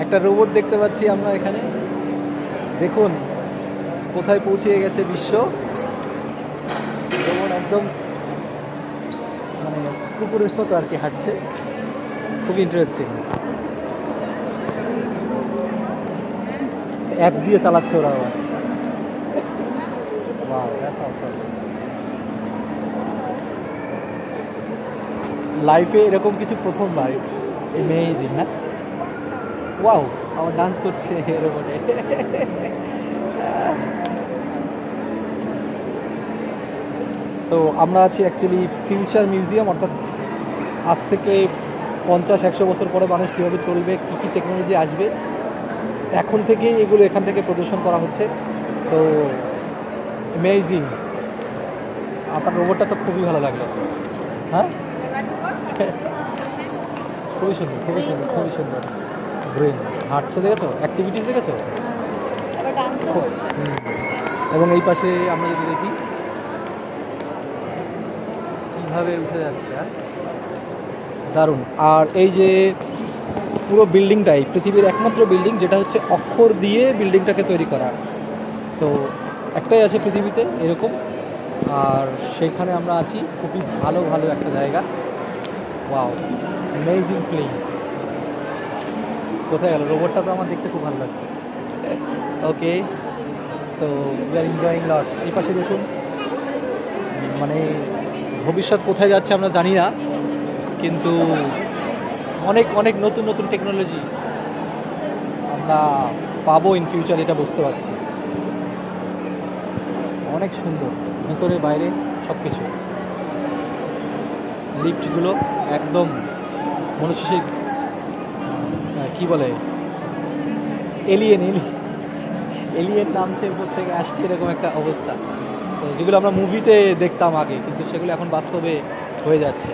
একটা রোবট দেখতে পাচ্ছি আমরা এখানে। দেখুন কোথায় পৌঁছে গেছে বিশ্ব। রোবট একদম মানে কুকুরের মতো আর কি হাঁটছে, খুবই ইন্টারেস্টিং। অ্যাপস দিয়ে চালাচ্ছে ওরা আবার। Wow, that's awesome. লাইফে এরকম কিছু প্রথমবার, ইটস অ্যামেজিং না? ওয়াও, আমার ডান্স করছে রোবটে। সো আমরা আছি অ্যাকচুয়ালি ফিউচার মিউজিয়াম, অর্থাৎ আজ থেকে 50-100 বছর পরে মানুষ কীভাবে চলবে, কী কী টেকনোলজি আসবে, এখন থেকেই এগুলো এখান থেকে প্রদর্শন করা হচ্ছে। So amazing. আপনার রোবটটা তো খুবই ভালো লাগলো। হ্যাঁ, খুবই সুন্দর, খুবই সুন্দর, খুবই সুন্দর। ব্রেন হাঁটছে, দেখেছো? অ্যাক্টিভিটিস দেখেছো? আবার ডান্সও খুব করছে। এবং এই পাশে আমরা যদি দেখি কীভাবে উঠে যাচ্ছে, হ্যাঁ দারুণ। আর এই যে পুরো বিল্ডিংটাই পৃথিবীর একমাত্র বিল্ডিং যেটা হচ্ছে অক্ষর দিয়ে বিল্ডিংটাকে তৈরি করা। সো একটাই আছে পৃথিবীতে এরকম, আর সেখানে আমরা আছি। খুবই ভালো ভালো একটা জায়গা। Wow, amazing feeling. কোথায় গেল রোবটটা? তো আমার দেখতে খুব ভালো লাগছে। Okay, so we are enjoying lots. এই পাশে দেখুন, মানে ভবিষ্যৎ কোথায় যাচ্ছে আমরা জানি না, কিন্তু অনেক অনেক নতুন নতুন টেকনোলজি আমরা পাবো ইন ফিউচার, এটা বুঝতে পারছি। অনেক সুন্দর, ভেতরে বাইরে সব কিছু। লিফটগুলো একদম মনে হচ্ছে সেই কী বলে, এলিয়েন এলিয়েন নামছে উপর থেকে আসছে, এরকম একটা অবস্থা। তো যেগুলো আমরা মুভিতে দেখতাম আগে, কিন্তু সেগুলো এখন বাস্তবে হয়ে যাচ্ছে।